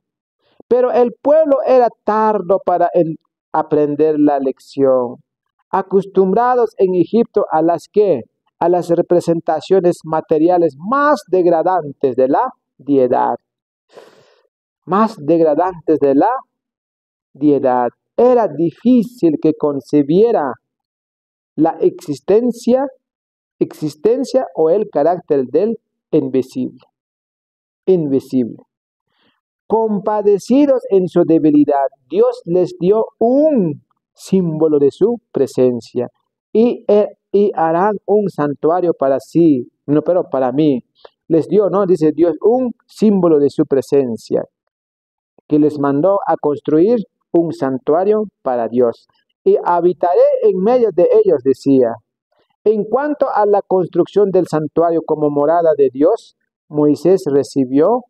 Speaker 1: Pero el pueblo era tardo para aprender la lección. Acostumbrados en Egipto a a las representaciones materiales más degradantes de la deidad. Más degradantes de la deidad. Era difícil que concebiera la existencia o el carácter del invisible. Invisible. Compadecidos en su debilidad, Dios les dio un símbolo de su presencia y harán un santuario para sí, no, pero para mí. Les dio, ¿no? Dice Dios, un símbolo de su presencia, que les mandó a construir un santuario para Dios. Y habitaré en medio de ellos, decía. En cuanto a la construcción del santuario como morada de Dios, Moisés recibió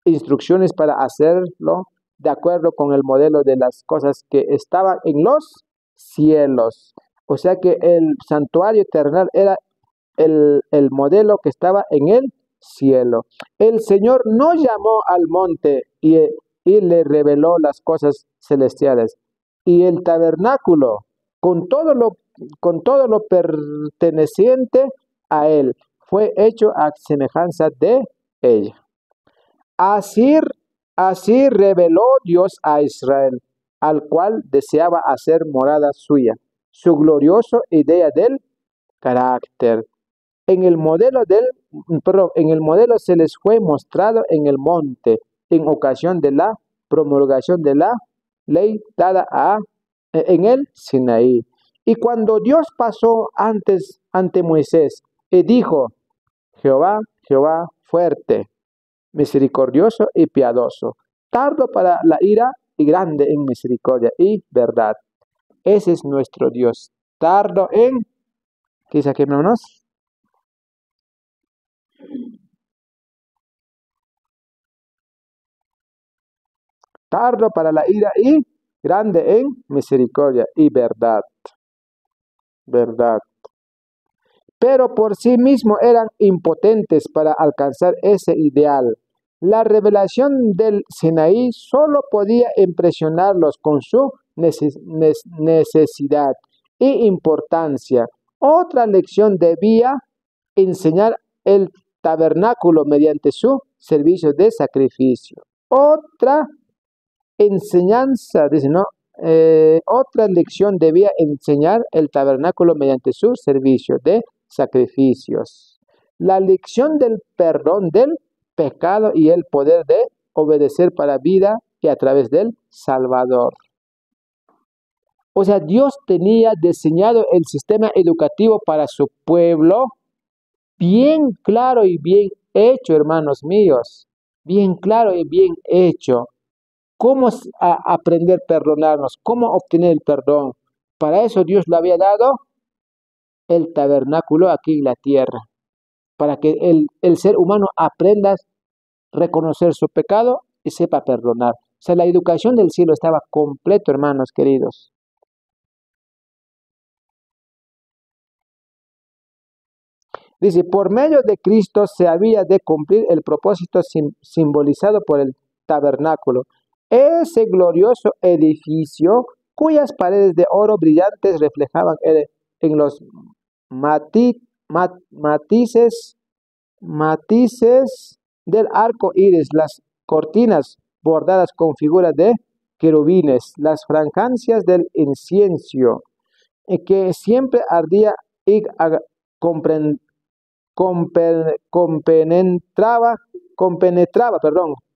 Speaker 1: instrucciones para hacerlo de acuerdo con el modelo de las cosas que estaban en los cielos. O sea que el santuario terrenal era el modelo que estaba en el cielo. El Señor no llamó al monte y le reveló las cosas celestiales. Y el tabernáculo, con todo lo perteneciente a él, fue hecho a semejanza de ella. Así reveló Dios a Israel, al cual deseaba hacer morada suya, su gloriosa idea del carácter. En el modelo se les fue mostrado en el monte, en ocasión de la promulgación de la ley dada en el Sinaí. Y cuando Dios pasó ante Moisés y dijo, Jehová, Jehová, fuerte, misericordioso y piadoso, tardo para la ira y grande en misericordia y verdad. Ese es nuestro Dios, tardo en, ¿qué saquémonos? Tardo para la ira y grande en misericordia y verdad. Verdad. Pero por sí mismos eran impotentes para alcanzar ese ideal. La revelación del Sinaí solo podía impresionarlos con su necesidad e importancia. Otra lección debía enseñar el tabernáculo mediante su servicio de sacrificio. Otra enseñanza, dice, ¿no? Otra lección debía enseñar el tabernáculo mediante su servicio de sacrificios. La lección del perdón del pecado y el poder de obedecer para vida y a través del Salvador. O sea, Dios tenía diseñado el sistema educativo para su pueblo bien claro y bien hecho, hermanos míos. Bien claro y bien hecho. ¿Cómo aprender a perdonarnos? ¿Cómo obtener el perdón? Para eso Dios le había dado el tabernáculo aquí en la tierra, para que el ser humano aprenda a reconocer su pecado y sepa perdonar. O sea, la educación del cielo estaba completo, hermanos queridos. Dice, por medio de Cristo se había de cumplir el propósito simbolizado por el tabernáculo. Ese glorioso edificio, cuyas paredes de oro brillantes reflejaban en los matices del arco iris, las cortinas bordadas con figuras de querubines, las fragancias del incienso, que siempre ardía y compenetraba,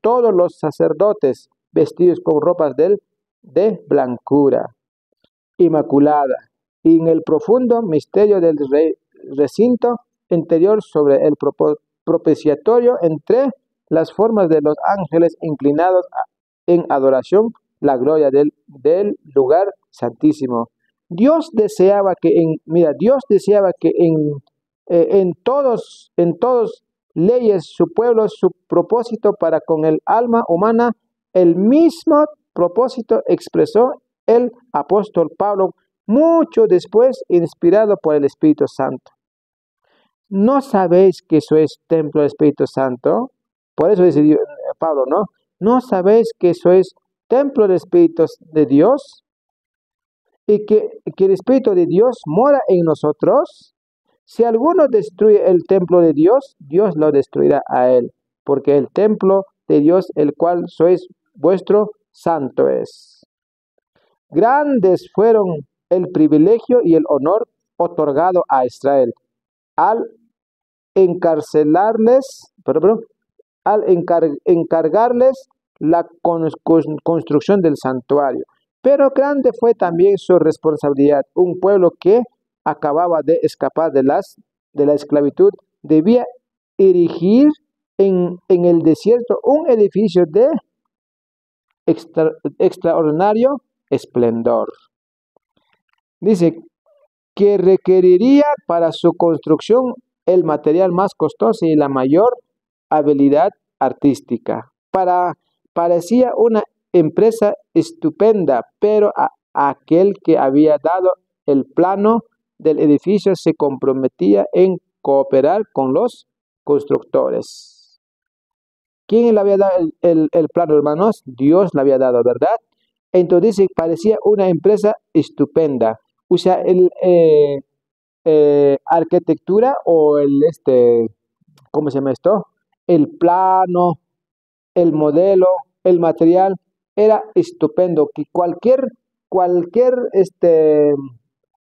Speaker 1: todos los sacerdotes, vestidos con ropas de blancura, inmaculada, y en el profundo misterio del recinto interior sobre el propiciatorio, entre las formas de los ángeles inclinados en adoración, la gloria del lugar santísimo. Dios deseaba que en todos leyes su pueblo, su propósito para con el alma humana, el mismo propósito expresó el apóstol Pablo mucho después, inspirado por el Espíritu Santo. ¿No sabéis que sois templo del Espíritu Santo? Por eso dice Pablo, ¿no? ¿No sabéis que sois templo del Espíritu de Dios? Y que el Espíritu de Dios mora en nosotros. Si alguno destruye el templo de Dios, Dios lo destruirá a él, porque el templo de Dios, el cual sois vuestro, santo es. Grandes fueron el privilegio y el honor otorgado a Israel al encargarles la construcción del santuario. Pero grande fue también su responsabilidad. Un pueblo que acababa de escapar de la esclavitud debía erigir en el desierto un edificio de extraordinario esplendor. Dice que requeriría para su construcción el material más costoso y la mayor habilidad artística. Parecía una empresa estupenda, pero aquel que había dado el plano del edificio se comprometía en cooperar con los constructores. ¿Quién le había dado el plano, hermanos? Dios le había dado, ¿verdad? Entonces dice, parecía una empresa estupenda. O sea, arquitectura o ¿cómo se llama esto? El plano, el modelo, el material era estupendo, que cualquier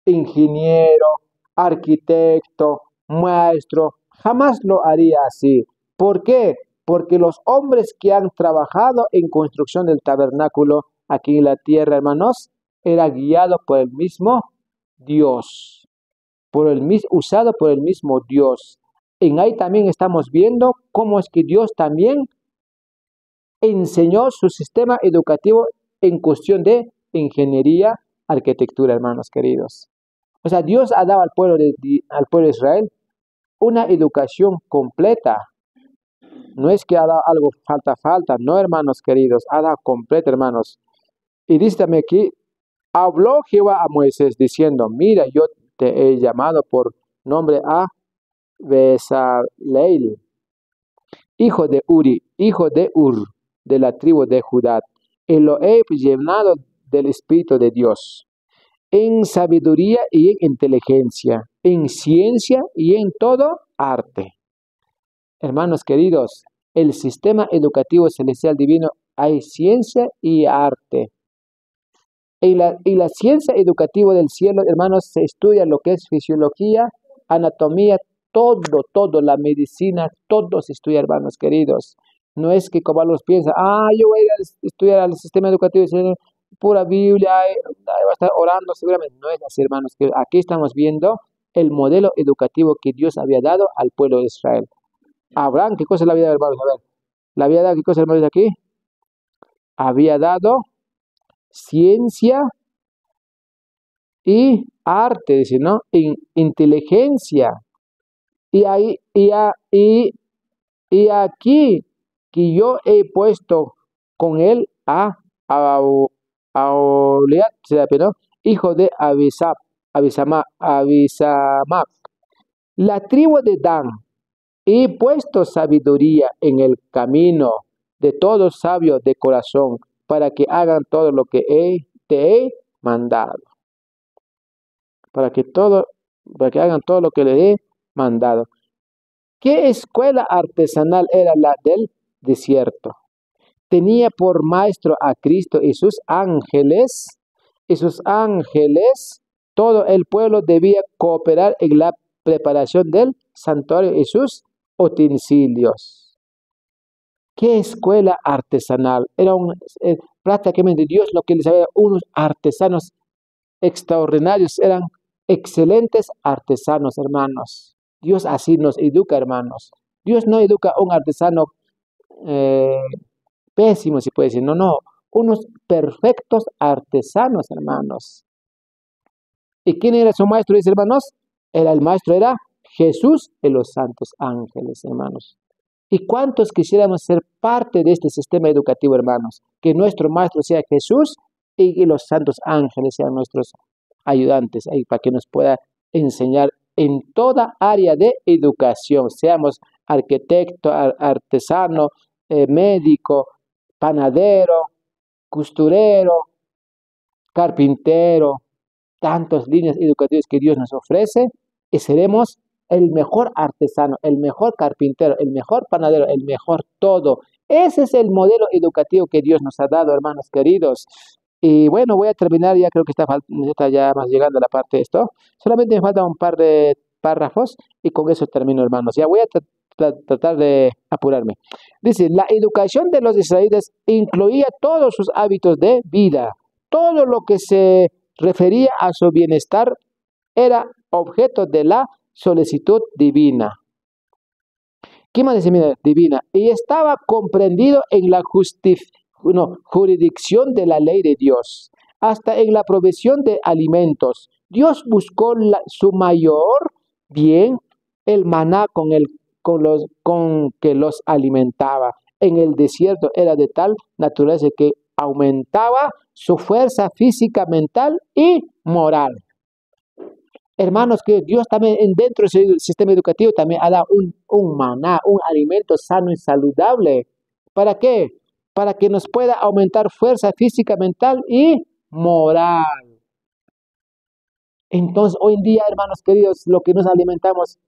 Speaker 1: ingeniero, arquitecto, maestro, jamás lo haría así. ¿Por qué? Porque los hombres que han trabajado en construcción del tabernáculo aquí en la tierra, hermanos, era guiado por el mismo Dios, usado por el mismo Dios. En ahí también estamos viendo cómo es que Dios también enseñó su sistema educativo en cuestión de ingeniería, arquitectura, hermanos queridos. O sea, Dios ha dado al pueblo de Israel una educación completa. No es que ha dado algo falta, no, hermanos queridos, ha dado completa, hermanos. Y dice también aquí, habló Jehová a Moisés diciendo, mira, yo te he llamado por nombre a Bezaleel, hijo de Uri, hijo de Ur, de la tribu de Judá, y lo he llenado del Espíritu de Dios, en sabiduría y en inteligencia, en ciencia y en todo arte. Hermanos queridos, el sistema educativo celestial divino hay ciencia y arte. En la ciencia educativa del cielo, hermanos, se estudia lo que es fisiología, anatomía, todo, la medicina, todo se estudia, hermanos queridos. No es que como algunos piensan, yo voy a estudiar al sistema educativo, pura Biblia, va a estar orando seguramente. No es así, hermanos, que aquí estamos viendo el modelo educativo que Dios había dado al pueblo de Israel. Abraham, ¿qué cosa le había dado, hermanos? A ver, ¿le había dado qué cosa, hermanos, aquí? Había dado ciencia y arte, dice, ¿no? Inteligencia. Y aquí que yo he puesto con él a Aholiab, ¿no? Hijo de Abisamach, la tribu de Dan, y puesto sabiduría en el camino de todo sabio de corazón, para que hagan todo lo que te he mandado. Para que hagan todo lo que le he mandado. ¿Qué escuela artesanal era la del desierto? Tenía por maestro a Cristo y sus ángeles. Todo el pueblo debía cooperar en la preparación del santuario y sus utensilios. ¿Qué escuela artesanal? Era prácticamente Dios lo que les había dado, unos artesanos extraordinarios, eran excelentes artesanos, hermanos. Dios así nos educa, hermanos. Dios no educa a un artesano eh, pésimo, si puede decir. No, no. Unos perfectos artesanos, hermanos. ¿Y quién era su maestro, dice, hermanos? El maestro era Jesús y los santos ángeles, hermanos. ¿Y cuántos quisiéramos ser parte de este sistema educativo, hermanos? Que nuestro maestro sea Jesús y los santos ángeles sean nuestros ayudantes ahí para que nos pueda enseñar en toda área de educación, seamos arquitecto, artesano, médico, panadero, costurero, carpintero, tantas líneas educativas que Dios nos ofrece y seremos el mejor artesano, el mejor carpintero, el mejor panadero, el mejor todo. Ese es el modelo educativo que Dios nos ha dado, hermanos queridos. Y bueno, voy a terminar, ya creo que está ya más llegando a la parte de esto. Solamente me falta un par de párrafos y con eso termino, hermanos. Ya voy a tratar de apurarme. Dice, la educación de los israelitas incluía todos sus hábitos de vida. Todo lo que se refería a su bienestar era objeto de la solicitud divina. ¿Qué más dice? Mira, divina. Y estaba comprendido en la jurisdicción de la ley de Dios, hasta en la provisión de alimentos. Dios buscó su mayor bien, el maná con que los alimentaba. En el desierto era de tal naturaleza que aumentaba su fuerza física, mental y moral. Hermanos, que Dios también dentro del sistema educativo también ha dado un maná, un alimento sano y saludable. ¿Para qué? Para que nos pueda aumentar fuerza física, mental y moral. Entonces, hoy en día, hermanos queridos, lo que nos alimentamos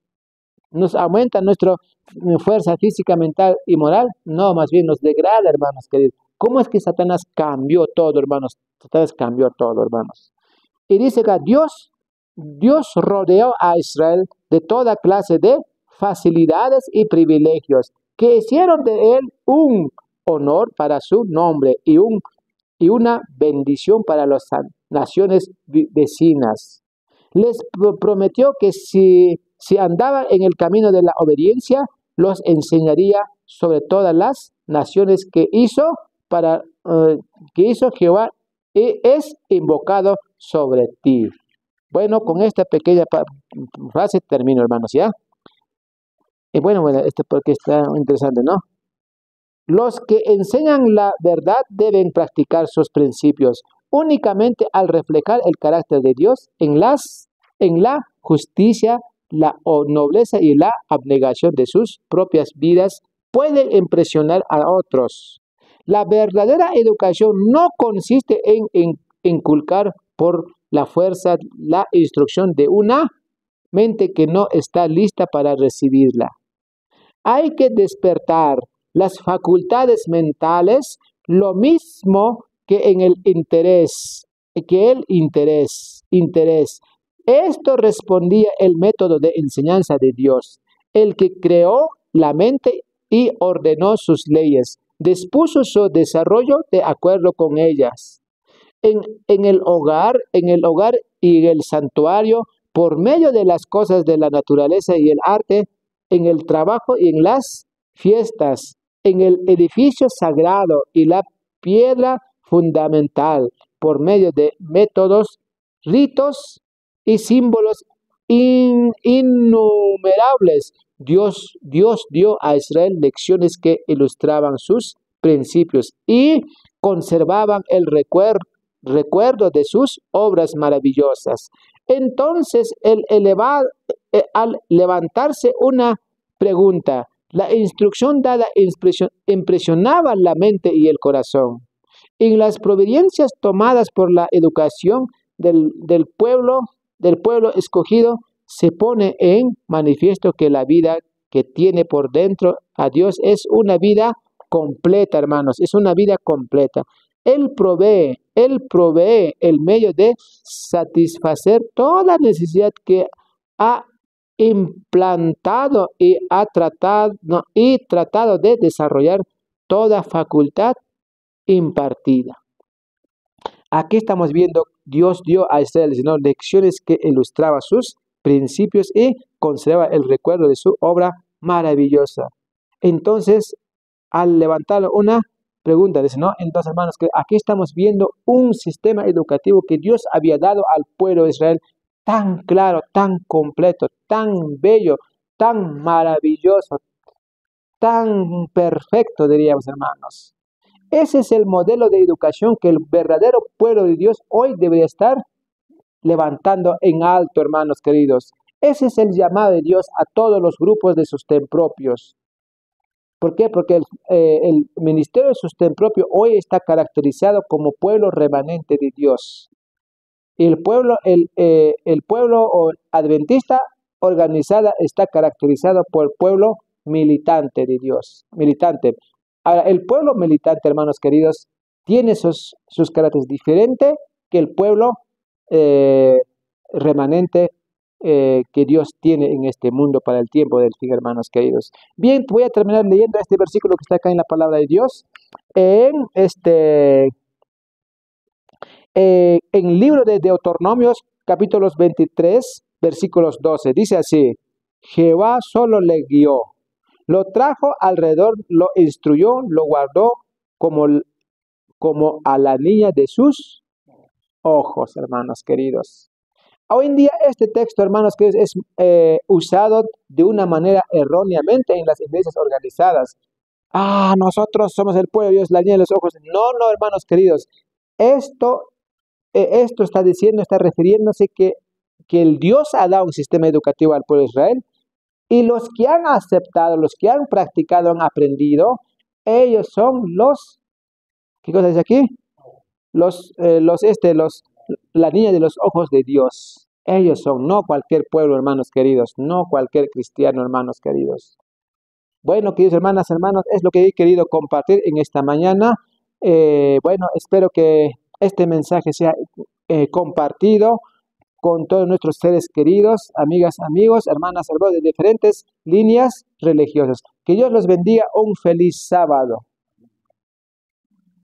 Speaker 1: nos aumenta nuestra fuerza física, mental y moral. No, más bien nos degrada, hermanos queridos. ¿Cómo es que Satanás cambió todo, hermanos? Satanás cambió todo, hermanos. Y dice que Dios rodeó a Israel de toda clase de facilidades y privilegios que hicieron de él un honor para su nombre y una bendición para las naciones vecinas. Les prometió que si andaban en el camino de la obediencia, los enseñaría sobre todas las naciones que hizo Jehová y es invocado sobre ti. Bueno, con esta pequeña frase termino, hermanos, ¿ya? Y bueno, porque está interesante, ¿no? Los que enseñan la verdad deben practicar sus principios únicamente al reflejar el carácter de Dios en la justicia, la nobleza y la abnegación de sus propias vidas pueden impresionar a otros. La verdadera educación no consiste en inculcar por la fuerza la instrucción de una mente que no está lista para recibirla. Hay que despertar las facultades mentales lo mismo que en el interés. Esto respondía el método de enseñanza de Dios, el que creó la mente y ordenó sus leyes, dispuso su desarrollo de acuerdo con ellas. En el hogar y en el santuario, por medio de las cosas de la naturaleza y el arte, en el trabajo y en las fiestas, en el edificio sagrado y la piedra fundamental, por medio de métodos, ritos y símbolos innumerables. Dios dio a Israel lecciones que ilustraban sus principios y conservaban el recuerdo de sus obras maravillosas. Entonces, al levantarse una pregunta, la instrucción dada impresionaba la mente y el corazón. En las providencias tomadas por la educación del pueblo escogido, se pone en manifiesto que la vida que tiene por dentro a Dios es una vida completa, hermanos, es una vida completa. Él provee el medio de satisfacer toda necesidad que ha implantado y tratado de desarrollar toda facultad impartida. Aquí estamos viendo, Dios dio a Israel, ¿no?, lecciones que ilustraban sus principios y conserva el recuerdo de su obra maravillosa. Entonces, al levantar una pregunta, dice, ¿no? Entonces, hermanos, que aquí estamos viendo un sistema educativo que Dios había dado al pueblo de Israel tan claro, tan completo, tan bello, tan maravilloso, tan perfecto, diríamos, hermanos. Ese es el modelo de educación que el verdadero pueblo de Dios hoy debería estar levantando en alto, hermanos queridos. Ese es el llamado de Dios a todos los grupos de sostén propios. ¿Por qué? Porque el ministerio de sostén propio hoy está caracterizado como pueblo remanente de Dios. El pueblo adventista organizada está caracterizado por el pueblo militante de Dios. Militante. Ahora, el pueblo militante, hermanos queridos, tiene sus caracteres diferentes que el pueblo remanente que Dios tiene en este mundo para el tiempo del fin, hermanos queridos. Bien, voy a terminar leyendo este versículo que está acá en la palabra de Dios. En el libro de Deuteronomios, capítulos 23, versículos 12, dice así: Jehová solo le guió, lo trajo alrededor, lo instruyó, lo guardó como a la niña de sus ojos, hermanos queridos. Hoy en día este texto, hermanos queridos, es usado de una manera erróneamente en las iglesias organizadas. Nosotros somos el pueblo de Dios, la niña de los ojos. No, hermanos queridos. Esto está diciendo, está refiriéndose que el Dios ha dado un sistema educativo al pueblo de Israel, y los que han aceptado, los que han practicado, han aprendido, ellos son ¿qué cosa dice aquí? La niña de los ojos de Dios. Ellos son, no cualquier pueblo, hermanos queridos, no cualquier cristiano, hermanos queridos. Bueno, queridos hermanos, es lo que he querido compartir en esta mañana. Bueno, espero que este mensaje sea compartido con todos nuestros seres queridos, amigas, amigos, hermanas, hermanos de diferentes líneas religiosas. Que Dios los bendiga. Un feliz sábado.